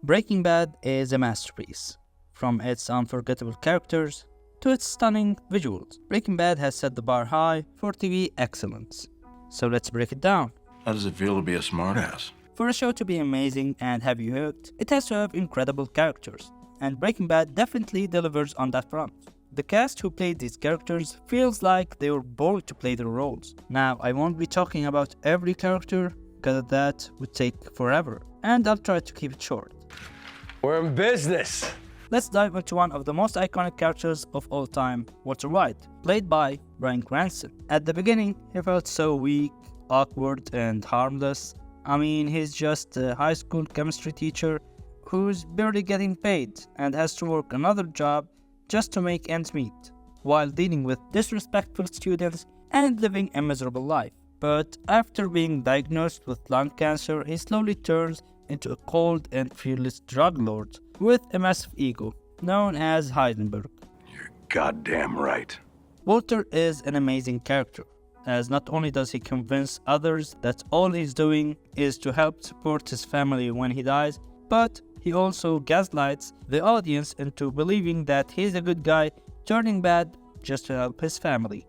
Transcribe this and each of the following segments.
Breaking Bad is a masterpiece. From its unforgettable characters to its stunning visuals, Breaking Bad has set the bar high for TV excellence. So let's break it down. How does it feel to be a smartass? For a show to be amazing and have you hooked, it has to have incredible characters, and Breaking Bad definitely delivers on that front. The cast who played these characters feels like they were born to play their roles. Now, I won't be talking about every character because that would take forever, and I'll try to keep it short. We're in business! Let's dive into one of the most iconic characters of all time, Walter White, played by Bryan Cranston. At the beginning, he felt so weak, awkward, and harmless. I mean, he's just a high school chemistry teacher who's barely getting paid and has to work another job just to make ends meet, while dealing with disrespectful students and living a miserable life. But after being diagnosed with lung cancer, he slowly turns into a cold and fearless drug lord with a massive ego, known as Heisenberg. You're goddamn right. Walter is an amazing character, as not only does he convince others that all he's doing is to help support his family when he dies, but he also gaslights the audience into believing that he's a good guy turning bad just to help his family.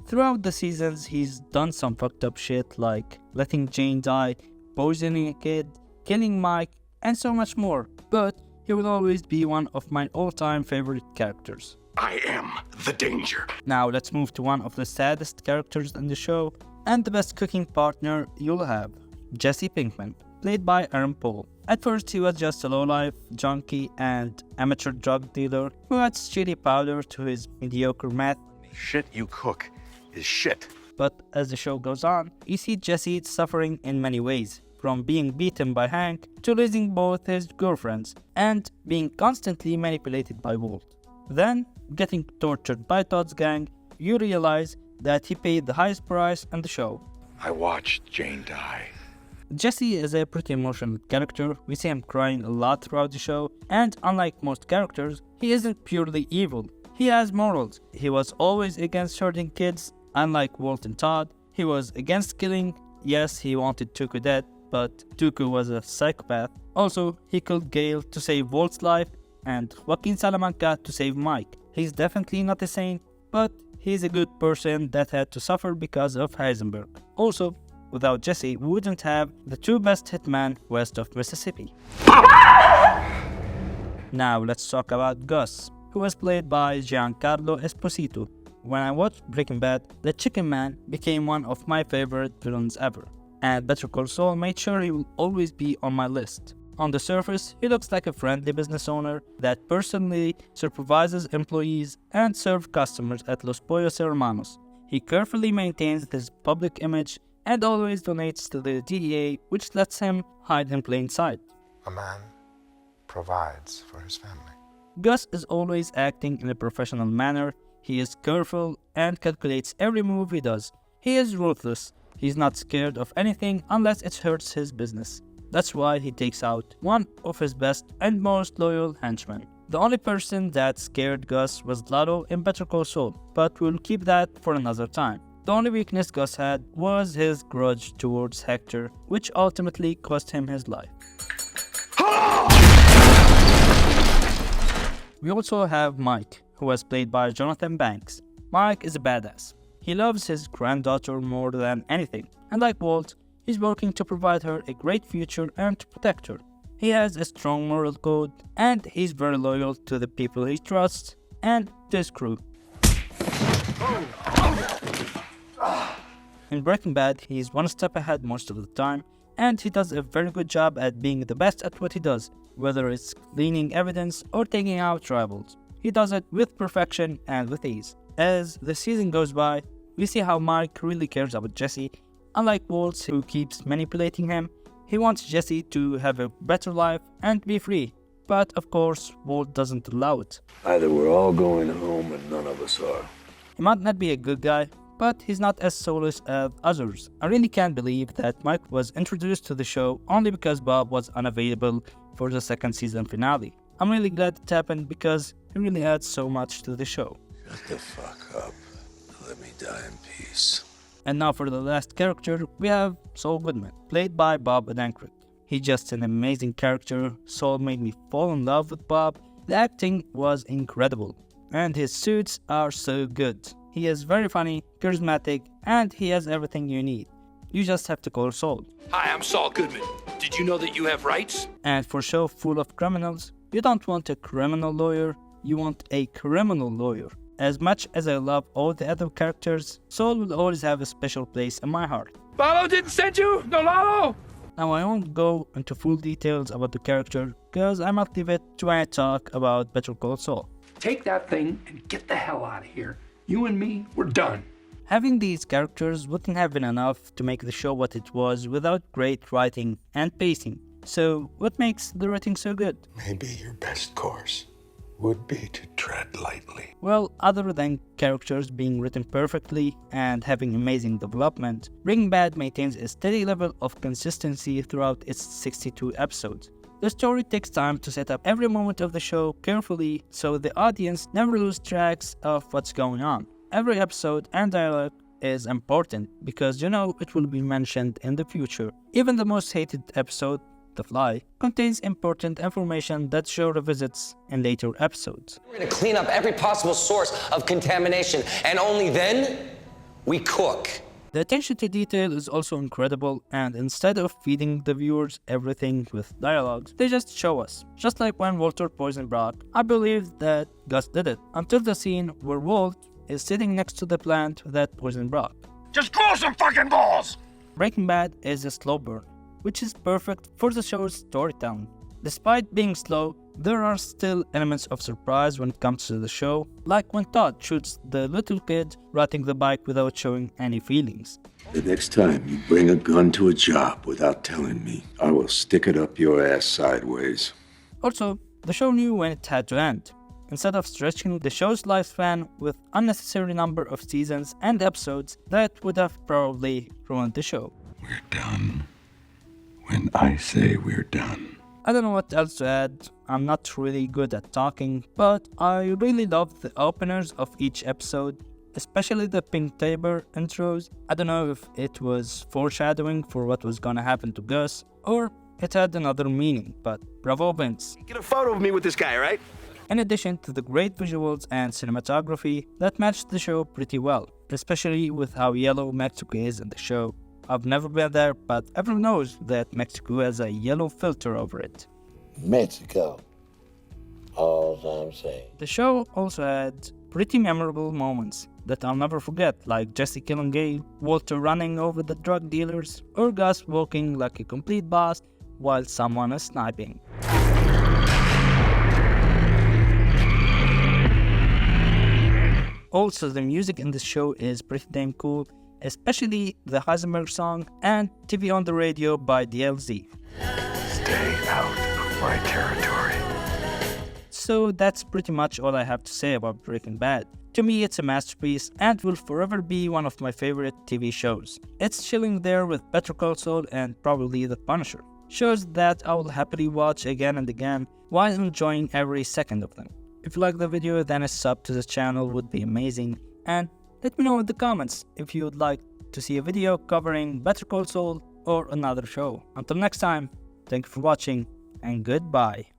Throughout the seasons, he's done some fucked up shit like letting Jane die, poisoning a kid, killing Mike, and so much more, but he will always be one of my all-time favorite characters. I am the danger. Now let's move to one of the saddest characters in the show, and the best cooking partner you'll have, Jesse Pinkman, played by Aaron Paul. At first he was just a lowlife junkie and amateur drug dealer who adds chili powder to his mediocre meth. Shit you cook is shit. But as the show goes on, you see Jesse suffering in many ways, from being beaten by Hank to losing both his girlfriends and being constantly manipulated by Walt. Then, getting tortured by Todd's gang, you realize that he paid the highest price in the show. I watched Jane die. Jesse is a pretty emotional character. We see him crying a lot throughout the show, and unlike most characters, he isn't purely evil. He has morals. He was always against hurting kids. Unlike Walt and Todd, he was against killing. Yes, he wanted Tuco dead, but Tuco was a psychopath. Also, he killed Gale to save Walt's life and Joaquin Salamanca to save Mike. He's definitely not a saint, but he's a good person that had to suffer because of Heisenberg. Also, without Jesse, we wouldn't have the two best hitmen west of Mississippi. Now let's talk about Gus, who was played by Giancarlo Esposito. When I watched Breaking Bad, the Chicken Man became one of my favorite villains ever, and Better Call Saul made sure he will always be on my list. On the surface, he looks like a friendly business owner that personally supervises employees and serves customers at Los Pollos Hermanos. He carefully maintains his public image and always donates to the DEA, which lets him hide in plain sight. A man provides for his family. Gus is always acting in a professional manner. He is careful and calculates every move he does. He is ruthless. He's not scared of anything unless it hurts his business. That's why he takes out one of his best and most loyal henchmen. The only person that scared Gus was Lalo in Better Call Saul, but we'll keep that for another time. The only weakness Gus had was his grudge towards Hector, which ultimately cost him his life. We also have Mike, who was played by Jonathan Banks. Mike is a badass. He loves his granddaughter more than anything, and like Walt, he's working to provide her a great future and to protect her. He has a strong moral code, and he's very loyal to the people he trusts and to his crew. In Breaking Bad, he's one step ahead most of the time, and he does a very good job at being the best at what he does, whether it's cleaning evidence or taking out rivals. He does it with perfection and with ease. As the season goes by, we see how Mike really cares about Jesse. Unlike Walt, who keeps manipulating him, he wants Jesse to have a better life and be free. But of course, Walt doesn't allow it. Either we're all going home and none of us are. He might not be a good guy, but he's not as soulless as others. I really can't believe that Mike was introduced to the show only because Bob was unavailable for the second season finale. I'm really glad it happened because he really adds so much to the show. Shut the fuck up. Let me die in peace. And now for the last character, we have Saul Goodman, played by Bob Odenkirk. He's just an amazing character. Saul made me fall in love with Bob. The acting was incredible, and his suits are so good. He is very funny, charismatic, and he has everything you need. You just have to call Saul. Hi, I'm Saul Goodman. Did you know that you have rights? And for a show full of criminals, you don't want a criminal lawyer, you want a criminal lawyer. As much as I love all the other characters, Saul will always have a special place in my heart. Lalo didn't send you? No, Lalo! Now I won't go into full details about the character, because I might leave it to when I talk about Better Call Saul. Take that thing and get the hell out of here. You and me, we're done. Having these characters wouldn't have been enough to make the show what it was without great writing and pacing. So, what makes the writing so good? Maybe your best course would be to tread lightly. Well, other than characters being written perfectly and having amazing development, Breaking Bad maintains a steady level of consistency throughout its 62 episodes. The story takes time to set up every moment of the show carefully so the audience never lose track of what's going on. Every episode and dialogue is important because you know it will be mentioned in the future. Even the most hated episode, The Fly, contains important information that show revisits in later episodes. We're going to clean up every possible source of contamination, and only then we cook. The attention to detail is also incredible, and instead of feeding the viewers everything with dialogues, they just show us. Just like when Walter poisoned Brock, I believe that Gus did it, until the scene where Walt is sitting next to the plant that poisoned Brock. Just grow some fucking balls! Breaking Bad is a slow burn, which is perfect for the show's storytelling. Despite being slow, there are still elements of surprise when it comes to the show, like when Todd shoots the little kid riding the bike without showing any feelings. The next time you bring a gun to a job without telling me, I will stick it up your ass sideways. Also, the show knew when it had to end. Instead of stretching the show's lifespan with unnecessary number of seasons and episodes that would have probably ruined the show. We're done when I say we're done. I don't know what else to add. I'm not really good at talking, but I really love the openers of each episode, especially the Pink Tabor intros. I don't know if it was foreshadowing for what was gonna happen to Gus, or it had another meaning, but bravo Vince. Get a photo of me with this guy, right? In addition to the great visuals and cinematography that matched the show pretty well, especially with how yellow Mexico is in the show. I've never been there, but everyone knows that Mexico has a yellow filter over it. Mexico. All I'm saying. The show also had pretty memorable moments that I'll never forget, like Jesse killing Gail, Walter running over the drug dealers, or Gus walking like a complete boss while someone is sniping. Also, the music in this show is pretty damn cool, especially the Heisenberg song and TV on the Radio by DLZ. Stay out of my territory. So that's pretty much all I have to say about Breaking Bad. To me, it's a masterpiece and will forever be one of my favorite TV shows. It's chilling there with Better Call Saul and probably The Punisher. Shows that I will happily watch again and again while enjoying every second of them. If you like the video, then a sub to the channel would be amazing, and let me know in the comments if you would like to see a video covering Better Call Saul or another show. Until next time, thank you for watching and goodbye.